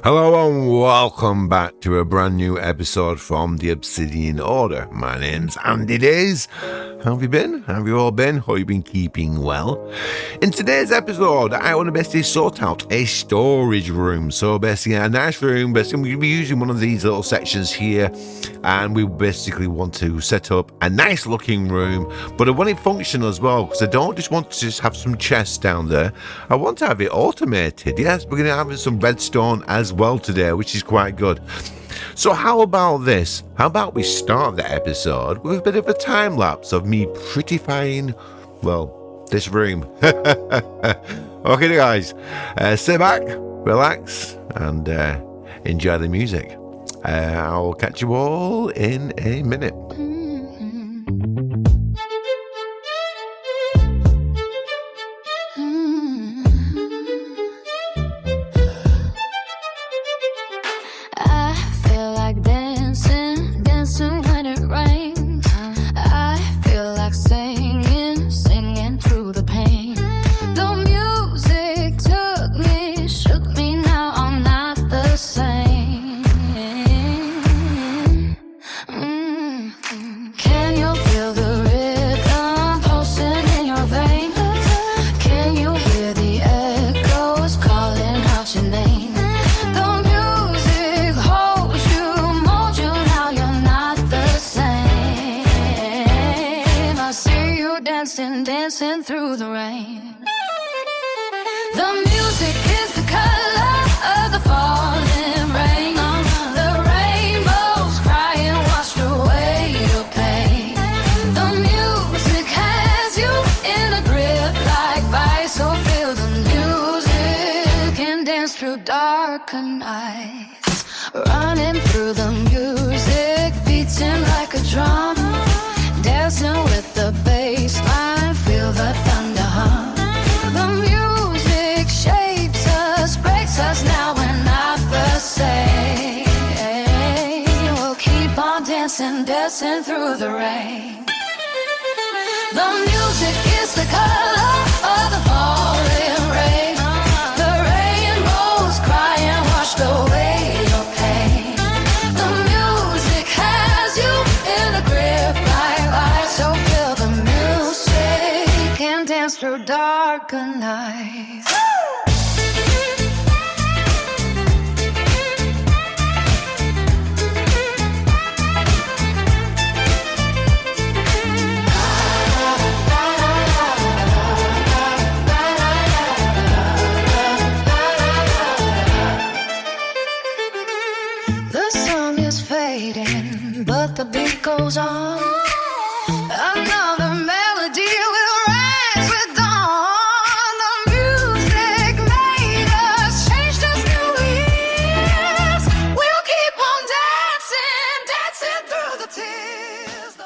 Hello and welcome back to a brand new episode from the Obsidian Order. My name's Andy Days. How have you been? How have you all been? Hope you've been keeping well. In today's episode, I want to basically sort out a storage room. So basically a nice room, basically we'll be using one of these little sections here, and we basically want to set up a nice looking room, but I want it functional as well, because I don't just want to just have some chests down there. I want to have it automated. Yes, we're going to have some redstone as well today, which is quite good. So how about this? How about we start the episode with a bit of a time lapse of me prettifying, well, this room. Okay guys, sit back, relax, and enjoy the music. I'll catch you all in a minute. Dancing through the rain. The music is the color of the falling rain. The rainbows crying washed away your pain. The music has you in a grip like vice. So feel the music and dance through darker nights. Running through the music, beating like a drum. Dancing with the bass line, feel the thunder hum. The music shapes us, breaks us, now we're not the same. We'll keep on dancing, dancing through the rain. The music is the color of the falling rain. The rainbows crying washed away your pain. The music has you in a grip like ice. So feel the music and dance through darker nights. The song is fading, but the beat goes on. Another melody will rise with dawn. The music made us, changed us new years. We'll keep on dancing, dancing through the tears.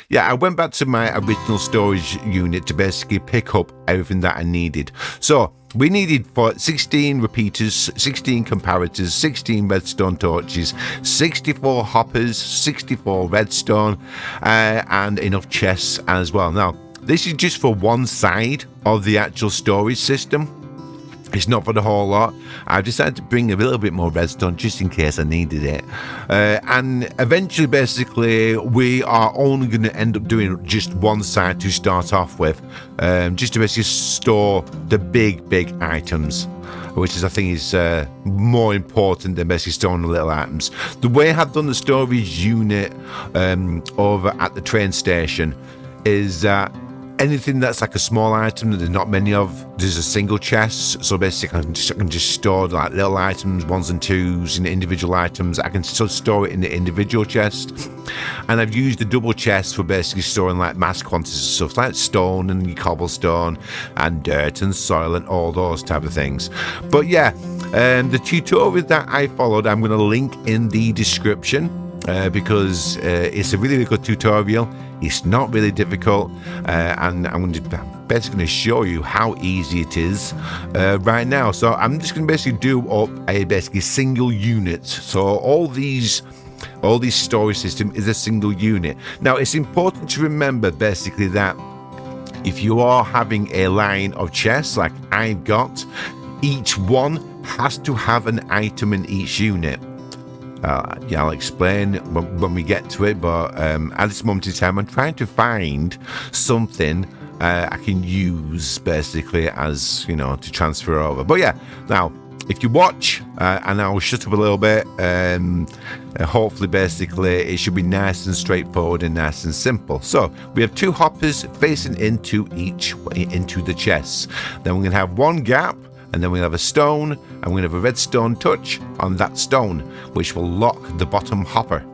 Yeah, I went back to my original storage unit to basically pick up everything that I needed. So we needed 16 repeaters, 16 comparators, 16 redstone torches, 64 hoppers, 64 redstone, and enough chests as well. Now, this is just for one side of the actual storage system. It's not for the whole lot. I've decided to bring a little bit more redstone just in case I needed it. And eventually, basically, we are only going to end up doing just one side to start off with, just to basically store the big items, which is, I think, is more important than basically storing the little items. The way I've done the storage unit over at the train station is that anything that's like a small item that there's not many of, there's a single chest. So basically I can just store like little items, ones and twos, and individual items. I can still store it in the individual chest. And I've used the double chest for basically storing like mass quantities of stuff like stone and cobblestone and dirt and soil and all those type of things. But yeah, the tutorial that I followed, I'm going to link in the description. Because it's a really good tutorial. It's not really difficult, and I'm basically going to show you how easy it is right now. So I'm just going to basically do up a basically single unit. So all these storage system is a single unit. Now it's important to remember basically that if you are having a line of chests like I've got, each one has to have an item in each unit. Yeah, I'll explain when we get to it, but at this moment in time, I'm trying to find something I can use basically as, you know, to transfer over. But yeah, now if you watch and I'll shut up a little bit, hopefully basically it should be nice and straightforward and nice and simple. So we have 2 hoppers facing into the chests. Then we're gonna have 1 gap, and then we'll have a stone, and we're going to have a redstone touch on that stone, which will lock the bottom hopper.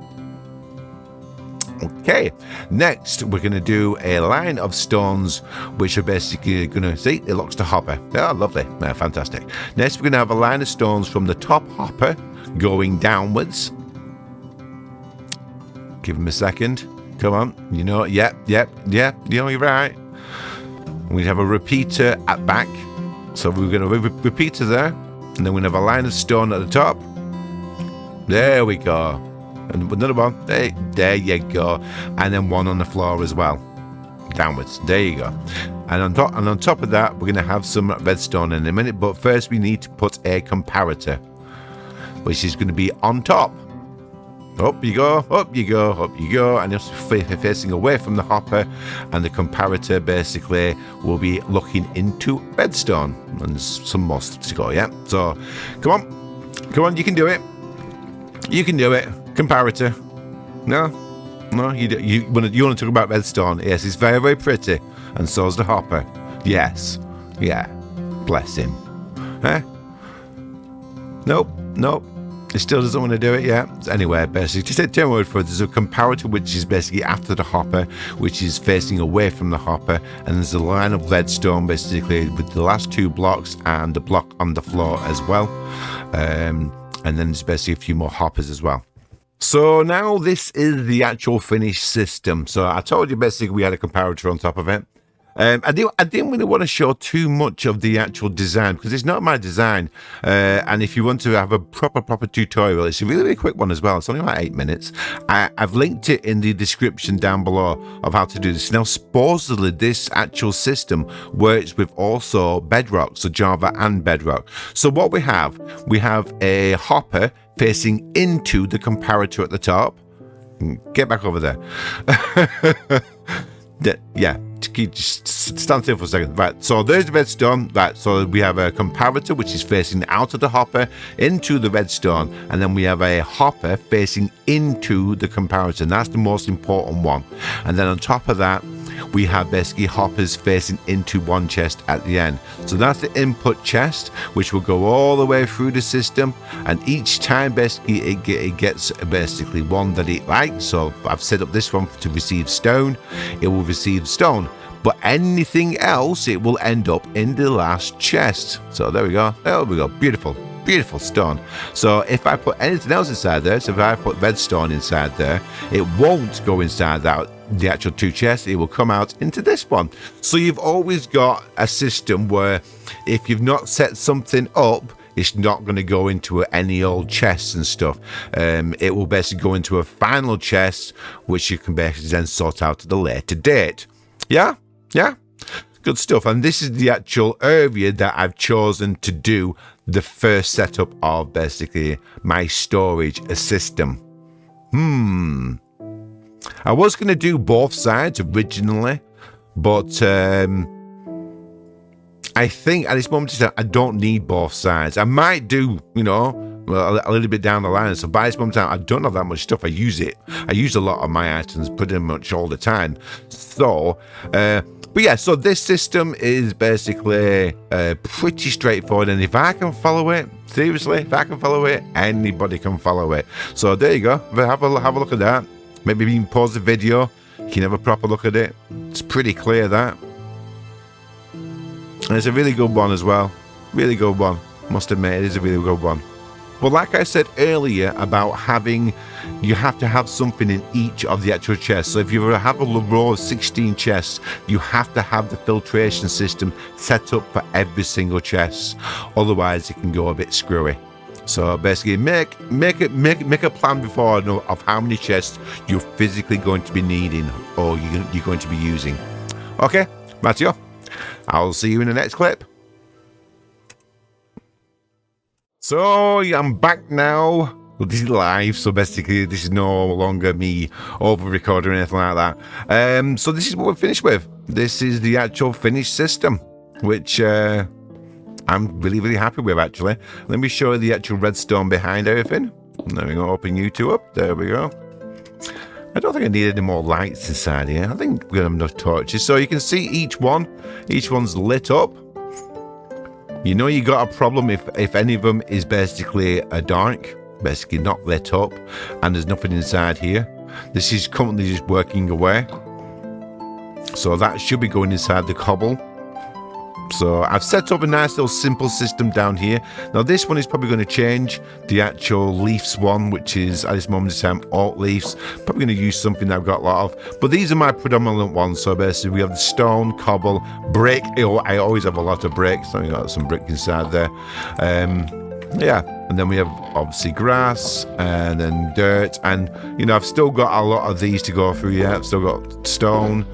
Okay, next we're going to do a line of stones, which are basically going to, see, it locks the hopper. Oh, lovely, fantastic. Next we're going to have a line of stones from the top hopper going downwards. Give him a second. Come on, you know, yep, you know, you're right. We have a repeater at back. So we're going to repeater there, and then we have a line of stone at the top. There we go. And another one. There you go. And then 1 on the floor as well. Downwards. There you go. And on top of that, we're going to have some redstone in a minute. But first, we need to put a comparator, which is going to be on top. Up you go, up you go, up you go, and it's facing away from the hopper, and the comparator basically will be looking into redstone, and some more stuff to go, yeah? So, come on, you can do it. You can do it. Comparator. No, you want to talk about redstone? Yes, it's very, very pretty, and so is the hopper. Yes, yeah, bless him. Huh? Nope. It still doesn't want to do it yet. Anyway, basically, just take 10 word for it. There's a comparator which is basically after the hopper, which is facing away from the hopper, and there's a line of redstone basically with the last 2 blocks and the block on the floor as well. And then there's basically a few more hoppers as well. So now this is the actual finished system. So I told you basically we had a comparator on top of it. I didn't really want to show too much of the actual design because it's not my design, and if you want to have a proper tutorial, it's a really quick one as well. It's only about 8 minutes. I've linked it in the description down below of how to do this. Now supposedly this actual system works with also Bedrock, so Java and Bedrock. So what we have a hopper facing into the comparator at the top. Get back over there. Yeah, just stand still for a second. Right, so there's the redstone. Right, so we have a comparator which is facing out of the hopper into the redstone, and then we have a hopper facing into the comparator, and that's the most important one. And then on top of that, we have basically hoppers facing into one chest at the end. So that's the input chest, which will go all the way through the system, and each time basically it gets basically one that it likes. So I've set up this one to receive stone. It will receive stone, but anything else it will end up in the last chest. So there we go, beautiful stone. So if I put anything else inside there, so if I put redstone inside there, it won't go inside the actual 2 chests. It will come out into this one. So you've always got a system where if you've not set something up, it's not going to go into any old chests and stuff. It will basically go into a final chest, which you can basically then sort out at a later date. Yeah, good stuff. And this is the actual area that I've chosen to do the first setup of basically my storage system. I was going to do both sides originally, but I think at this moment in time, I don't need both sides. I might do, you know, a little bit down the line. So by this moment in time, I don't have that much stuff. I use a lot of my items pretty much all the time. So, but yeah, so this system is basically pretty straightforward. And if I can follow it, seriously, if I can follow it, anybody can follow it. So there you go. Have a look at that. Maybe even pause the video. You can have a proper look at it. It's pretty clear that. And it's a really good one as well. Really good one. Must admit, it is a really good one. But like I said earlier about you have to have something in each of the actual chests. So if you have a row of 16 chests, you have to have the filtration system set up for every single chest. Otherwise, it can go a bit screwy. So basically, make a plan before of how many chests you're physically going to be needing or you're going to be using. Okay, Matteo, I'll see you in the next clip. So yeah, I'm back now. Well, this is live, so basically this is no longer me over recording or anything like that. So this is what we're finished with. This is the actual finished system, which I'm really happy with actually. Let me show you the actual redstone behind everything. There we go, open YouTube up. There we go. I don't think I need any more lights inside here. I think we're gonna have enough torches. So you can see each one's lit up. You know you got a problem if any of them is basically a dark, basically not lit up, and there's nothing inside here. This is currently just working away. So that should be going inside the cobble. So I've set up a nice little simple system down here. Now this one is probably going to change. The actual leaves one, which is at this moment in time alt leaves. Probably going to use something that I've got a lot of. But these are my predominant ones. So basically we have the stone, cobble, brick. I always have a lot of bricks. So we got some brick inside there. Yeah, and then we have obviously grass and then dirt. And you know, I've still got a lot of these to go through yet. I've still got stone,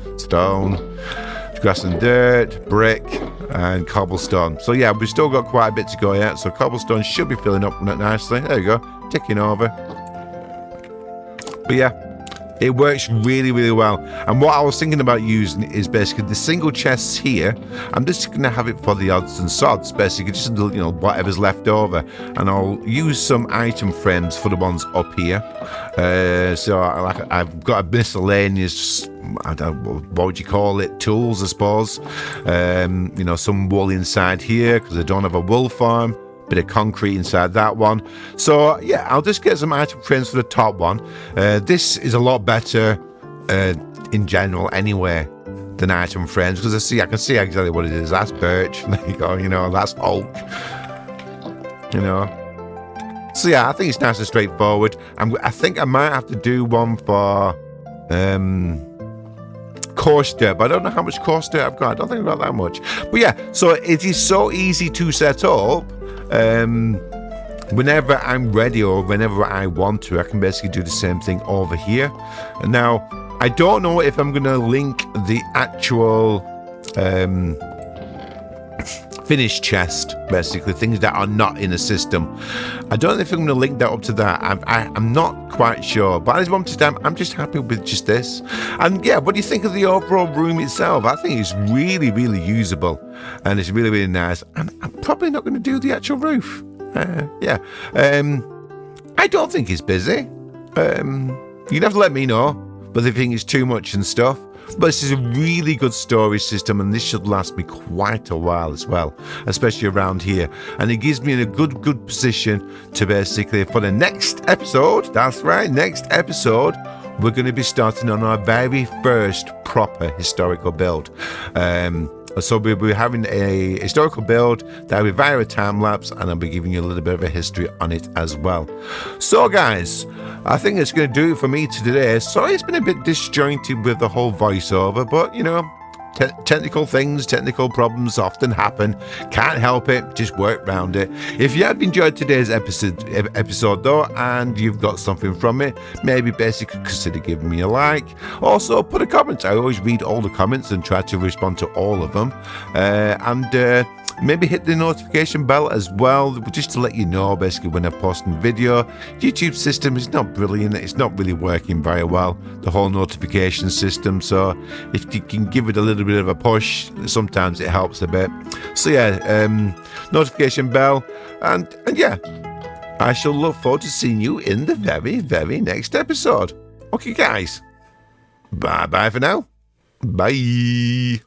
grass and dirt, brick, and cobblestone. So yeah, we've still got quite a bit to go yet. So cobblestone should be filling up nicely. There you go, ticking over. But yeah, it works really well. And what I was thinking about using is basically the single chests here. I'm just gonna have it for the odds and sods, basically just, you know, whatever's left over. And I'll use some item frames for the ones up here. So I've got a miscellaneous, I don't know, what would you call it, tools I suppose. You know, some wool inside here because I don't have a wool farm. Bit of concrete inside that one. So yeah, I'll just get some item frames for the top one. This is a lot better in general anyway than item frames because I can see exactly what it is. That's birch. There you go. You know, that's oak. You know. So yeah, I think it's nice and straightforward. I think I might have to do one for coarse dirt, but I don't know how much coarse dirt I've got. I don't think I've got that much. But yeah, so it is so easy to set up. Whenever I'm ready or whenever I want to, I can basically do the same thing over here. And now I don't know if I'm gonna link the actual finished chest, basically things that are not in the system. I don't know if I'm gonna link that up to that. I'm not quite sure, but at this moment in time I'm just happy with just this. And yeah, what do you think of the overall room itself? I think it's really usable and it's really nice. And I'm probably not going to do the actual roof. Yeah, I don't think it's busy. You'd have to let me know, but if you think it's too much and stuff. But this is a really good storage system and this should last me quite a while as well, especially around here. And it gives me in a good position to basically, for the next episode, that's right, next episode, we're going to be starting on our very first proper historical build. So we'll be having a historical build that will be via a time lapse, and I'll be giving you a little bit of a history on it as well. So guys, I think it's going to do it for me today. Sorry it's been a bit disjointed with the whole voiceover, but you know, technical problems often happen. Can't help it, just work around it. If you have enjoyed today's episode though, and you've got something from it, maybe basically consider giving me a like. Also put a comment. I always read all the comments and try to respond to all of them. Maybe hit the notification bell as well, just to let you know basically when I post a video. YouTube system is not brilliant, it's not really working very well, the whole notification system. So if you can give it a little bit of a push, sometimes it helps a bit. So yeah, notification bell, and yeah, I shall look forward to seeing you in the very next episode. Okay guys, bye for now. Bye.